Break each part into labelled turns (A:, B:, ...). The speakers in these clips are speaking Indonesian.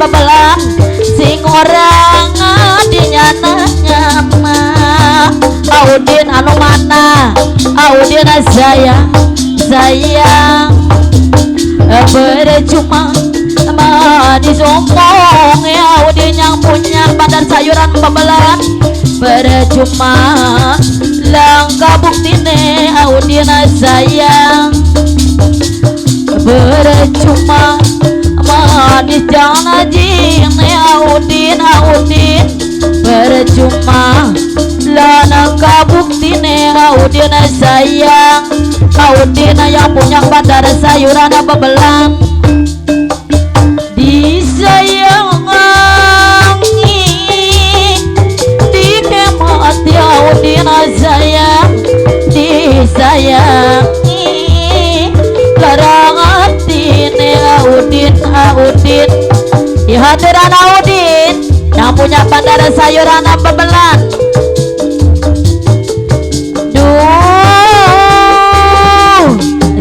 A: bebelan sing orang dinyana mah Audin anu mana Audin sayang percuma manis omong ya Audin yang punya bandar sayuran bebelan percuma langkah buktine Audin sayang percuma manis jangan jin Audin percuma lana kabuktine Audin sayang Audin yang punya bandar sayuran bebelan disayangi dikemati Audin sayang disayangi larang hatine Audin di hadiran Audin yang punya bandar sayuran bebelan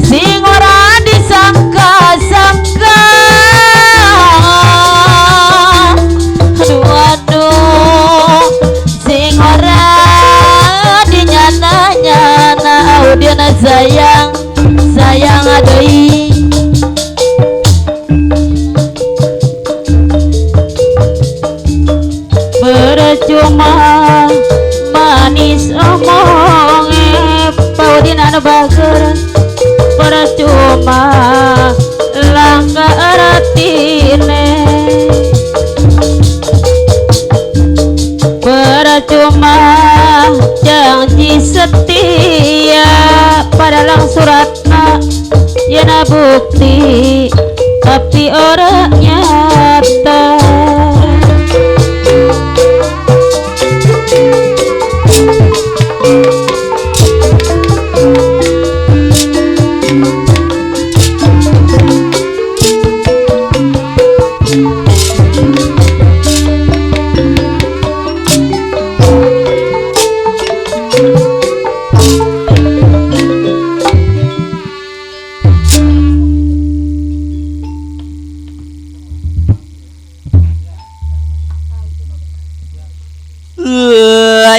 A: sing ora disangka-sangka aduh sing ora dinyana-nyana Audin sayang adoi percuma manis omong Audin anu bager percuma langka ratine percuma janji setia padalang suratna yana bukti tapi orang nyata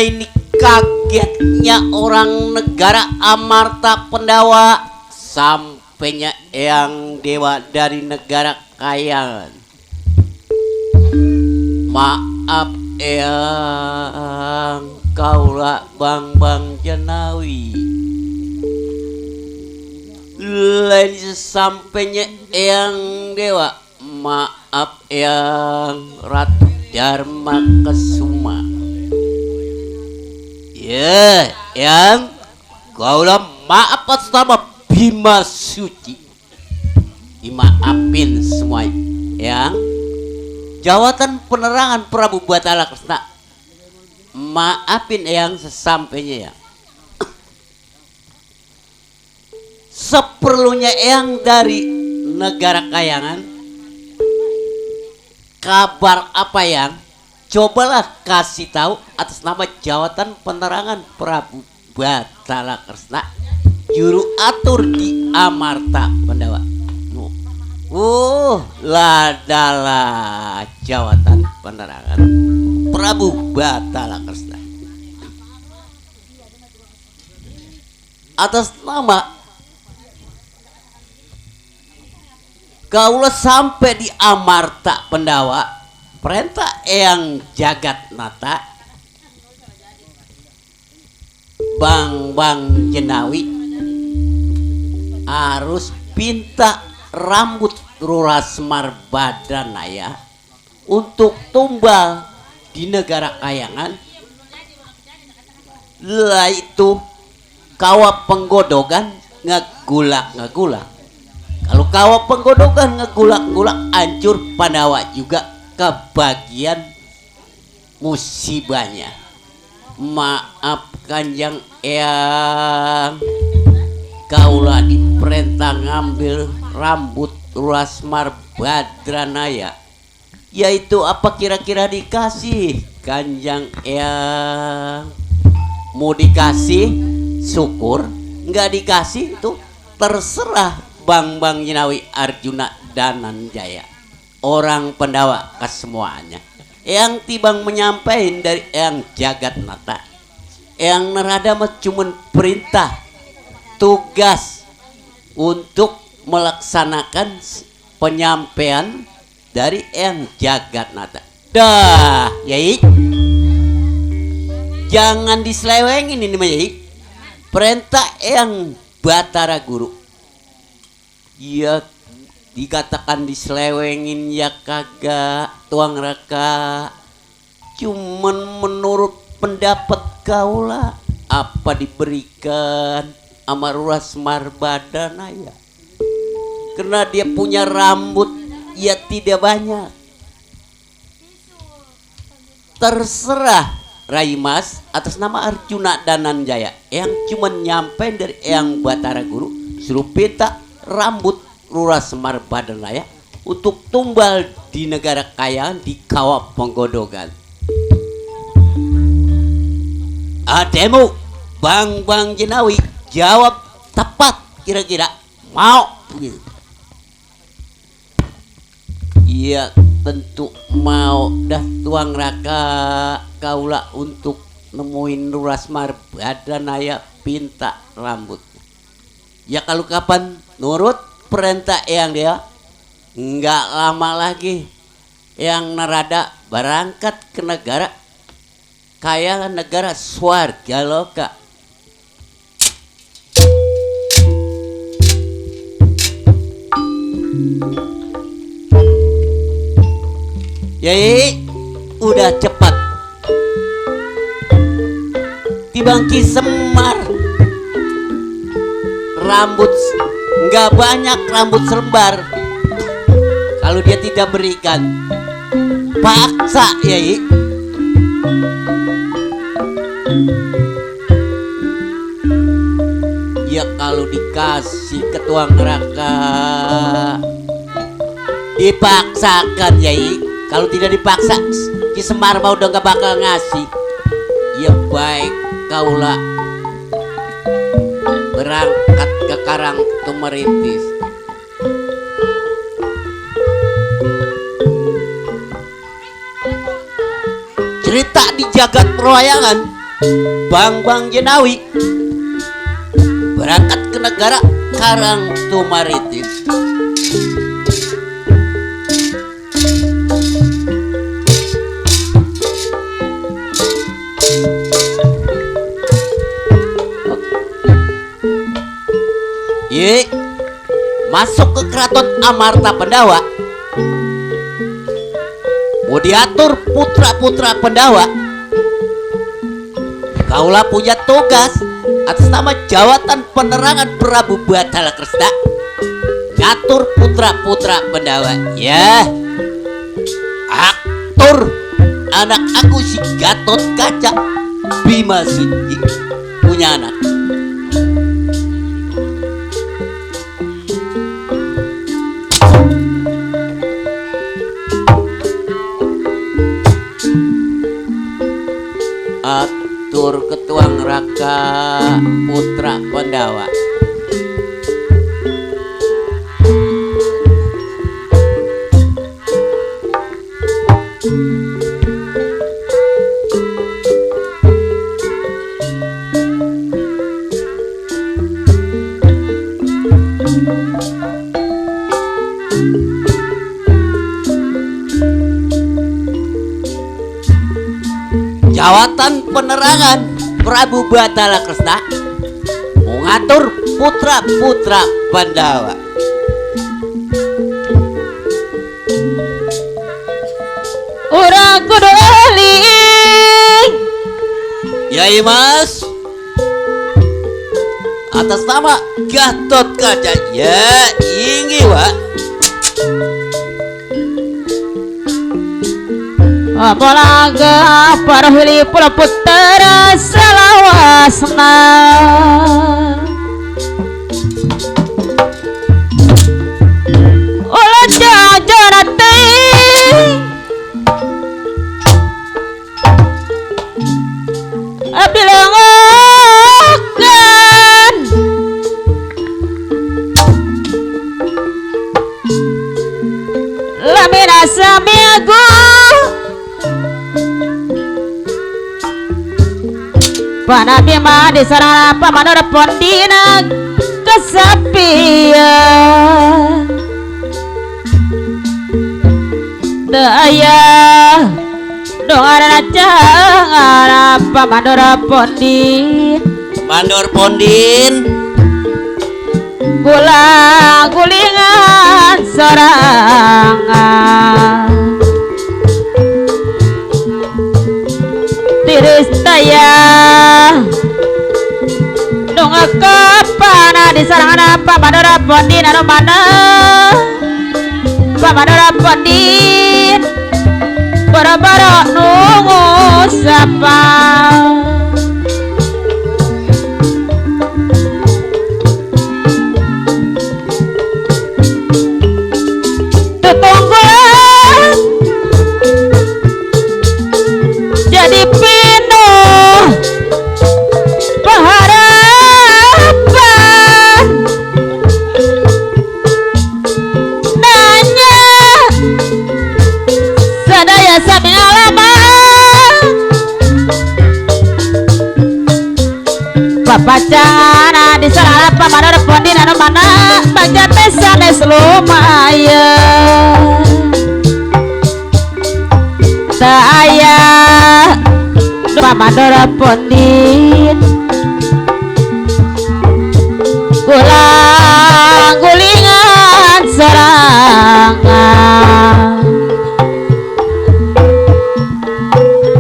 B: ini kagetnya orang negara Amarta Pendawa sampainya yang dewa dari negara Kayangan. Maaf yang kaula bang Jenawi lain sampainya yang dewa maaf yang Ratu Dharma Kesuma ya yang kaula maaf atas nama Bima Suci dimaafin semuanya yang jawatan penerangan Prabu Batara Kresna maafin yang sesampainya ya seperlunya yang dari negara Kayangan kabar apa yang cobalah kasih tahu atas nama jawatan penerangan Prabu Batara Kresna juru atur di Amarta Pendawa. Ladalah jawatan penerangan Prabu Batara Kresna atas nama kaula sampai di Amarta Pendawa perintah Eyang Jagat Nata Bang Jenawi harus pinta rambut Rura Semar Badanaya untuk tumbal di negara Kayangan lah itu kawa penggodogan ngegulak kalau kawa penggodogan ngegulak hancur Pandawa juga kebagian musibahnya. Maaf Kanjeng Eyang kaula diperintah ngambil rambut Rasmar Badranaya yaitu apa kira-kira dikasih Kanjeng Eyang mau dikasih syukur nggak dikasih itu terserah Bang Jenawi Arjuna Dananjaya orang Pandawa ke semuanya. Yang tibang menyampaikan dari yang jagat nata. Yang nerada mah cuman perintah tugas untuk melaksanakan penyampaian dari yang jagat nata. Dah, Yai. Jangan diselewengin ini mah Yai. Perintah yang Batara Guru. Ya dikatakan diselewengin ya kagak, tuang raka. Cuman menurut pendapat kaula apa diberikan Amarura Semar Badana ya. Karena dia punya rambut ya tidak banyak. Terserah Rai Mas atas nama Arjuna Dananjaya yang cuma nyampe dari Eyang Batara Guru suruh peta rambut Rura Semar Badana ya untuk tumbal di negara kayaan di Kawah Penggodogan. Ademu Bang Jenawi jawab tepat kira-kira mau gitu. Iya tentu mau dah tuang raka kaula untuk nemuin Rura Semar Badana ya pinta rambut. Ya kalau kapan nurut perintah yang dia nggak lama lagi yang nerada berangkat ke negara kayak negara Swarga Loka. Yai udah cepat tibang Ki Semar rambut nggak banyak rambut selembar kalau dia tidak berikan paksa Yai. Ya kalau dikasih ketua neraka dipaksakan Yai. Kalau tidak dipaksa Ki Semar mau udah gak bakal ngasih. Ya baik kaulah berangkat ke Karang Tumeritis. Cerita di jagat perwayangan Bang Jenawi berangkat ke negara Karang Tumeritis. Ye, masuk ke keraton Amarta Pandawa. Mau diatur putra-putra Pandawa. Kaulah punya tugas atas nama jawatan penerangan Prabu Batara Kresna ngatur putra-putra Pandawa. Ya, aktor anak aku si Gatot Kaca Bima Sudi punya anak. Atur ketua neraka putra Pandawa. Jawatan penerangan Prabu Batara Kresna mengatur putra-putra Pandawa.
A: Urang kudu eling.
B: Yai Mas atas nama Gatot Kaca ya inggi Wak.
A: Apalaga para hili pula putera selawasna ulah jajarate abilangakan lamina lagu Panabi mah di sarana pamanor pondina kesepian daya doa jangan pamanor pondin
B: Mandor Pondin
A: gula gulingan sorangan tiris daya dongak kapana di sarangan pamanor pondin anu mana pamanor pondin boro-boro nunggu sapa tetunggulan jadi penuh pengharapan nanya sadaya sami alamat papacangan di sarana pamanor pondin anu mana baca sanes lumayan tak aya pamanor pondin gulang gulingan sorangan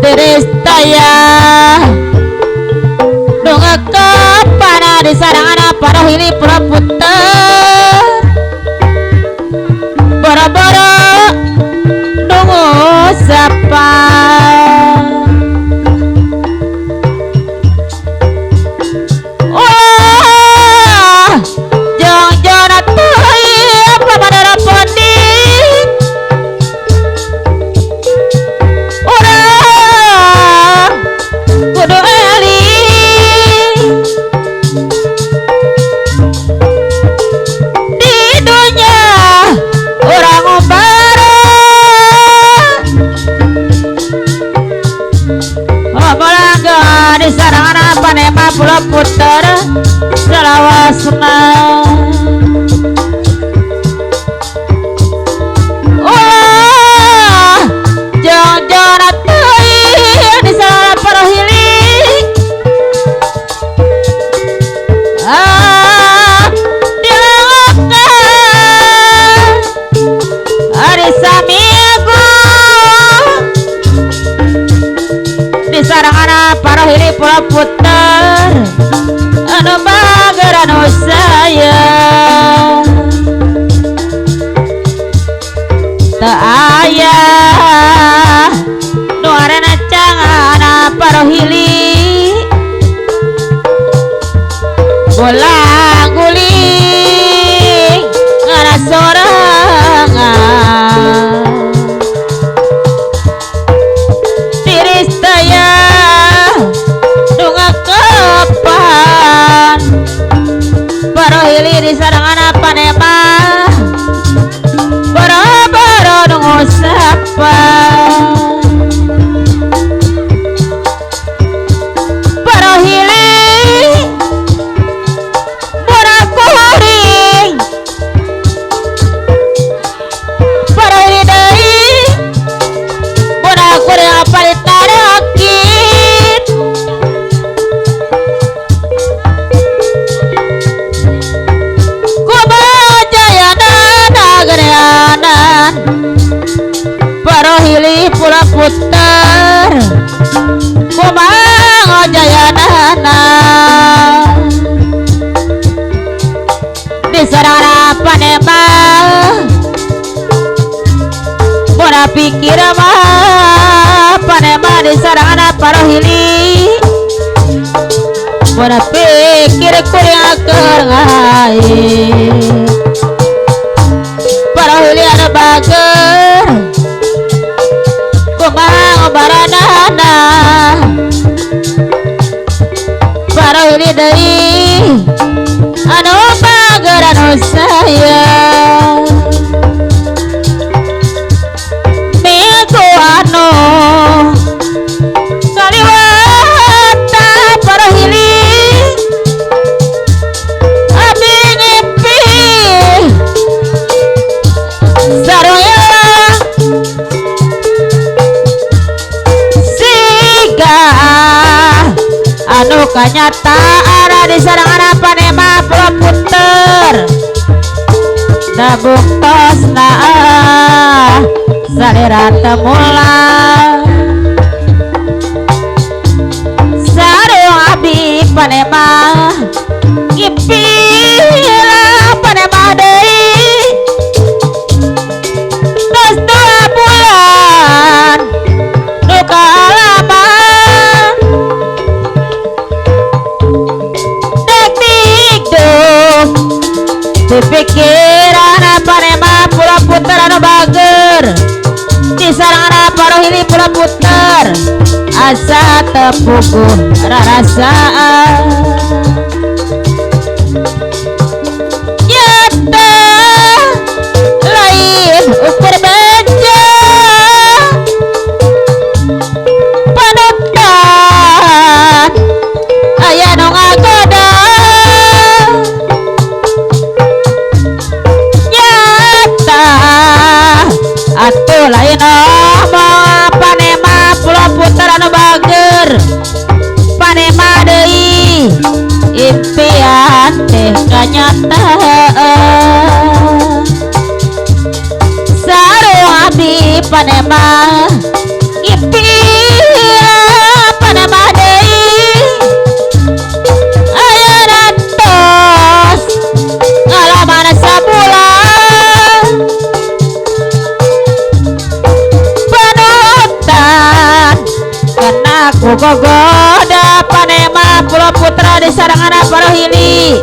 A: tiris daya dongak kapana di sarangan para hili pura puter boro-boro nunggu sapa wah jong jona tui pamanor pondin urang kudu eling di dunia orang ubaran omolaga di sarangan panema pulau puter selawasna wah jong jona teuy di sarangan parohiling dilawakan hari samigu di sarangan parohili pulau puter anu bager anu sayang tak aya nu arena cangana parohili bolang guling ngana sorangan tiris daya dongak kapan parohili di sarangan panema boro-boro nunggu sapa parohili kuring parohili deui bodak kuring apalit tarakit kubajayana nagarianan parohili pula puter kumaha jayanana di sarana panema boda pikir mah panema di sarana parohili boda pikir kuring akeun ngai parohili anu bager kumaha ngobaranana parohili deui anu bager anu sayang ku anu kaliwata parahili abdi ngipi sarua siga anu kanyata ada di sarangan panema pulau puter tabuktos naa salira temula sarung abdi panema ngipila panema deui tos 2 bulan nu kaalaman dek pikiran panema pulau puter anu bager di sarangan parohili pulau puter asa tepuguh rarasaan nyata lain ukur beja panutan aya nu ngagoda atuh lain omong panema pulau puter anu bager panema deui impian teh kanyata sarua abdi panema impian panema deui ayeuna tos ngalaman sabulan karena ku gogoda panema pulau putra di sarangan parohili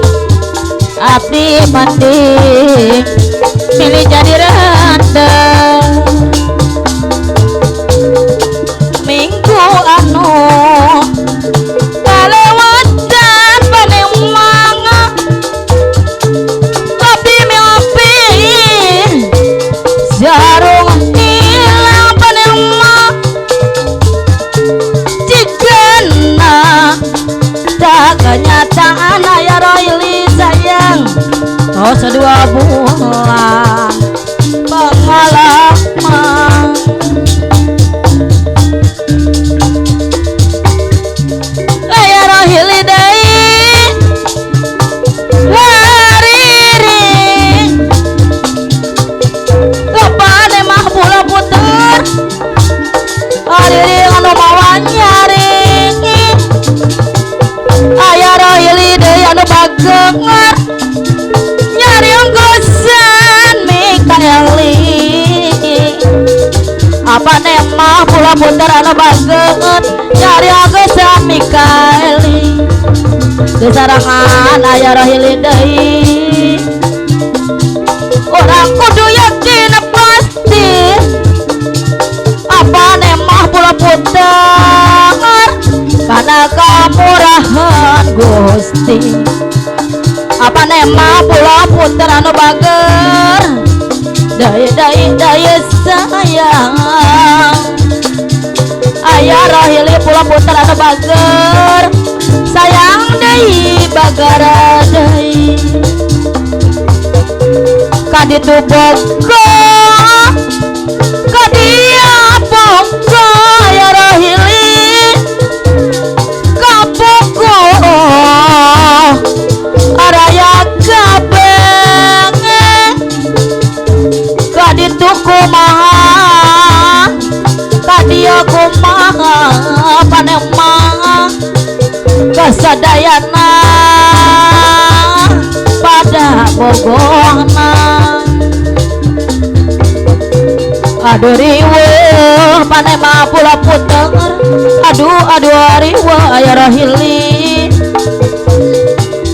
A: abdi mending pilih jadi ranteng minggu anu kalewatan panemang abdi miopi sarung hilang panemang kenyataan aya roili sayang tos 2 bulan pengalaman aya roili deui wariri lopane mah pulau puter wariri anu mawa nyaring aya roili deui anu bagenger nyari unggusan Mikaeli apa nemah pulau puter anu bagenger nyari unggusan Mikaeli di sarangan aya roili deui urang kudu yakin pasti apa nemah pulau puter karena kamurahan Gusti apa nema pulau puter anu bager daya sayang aya rohili pulau puter anu bager sayang deui bagara deui kaditu bogo kadia bogo aya rohili araya kabenge kaditu kumaha kadia kumaha panema kasadayana pada bogona aduh riweuh panema pulau puter aduh riweuh aya rohili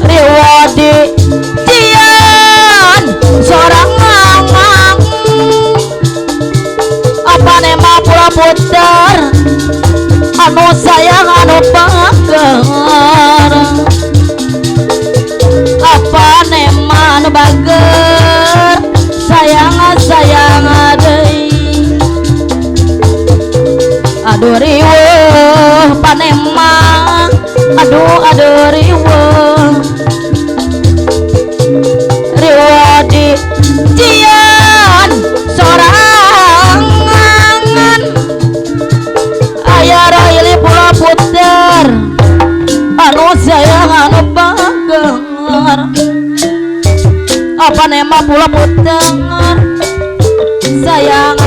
A: riwadi cian seorang ngang apa nema pulau puter anu sayang anu bager apa nema anu bager sayang deui aduh riweuh panema aduh riweuh di cian sorangan aya raili pula puter anu sayang anu bager apa nema pula puter sayang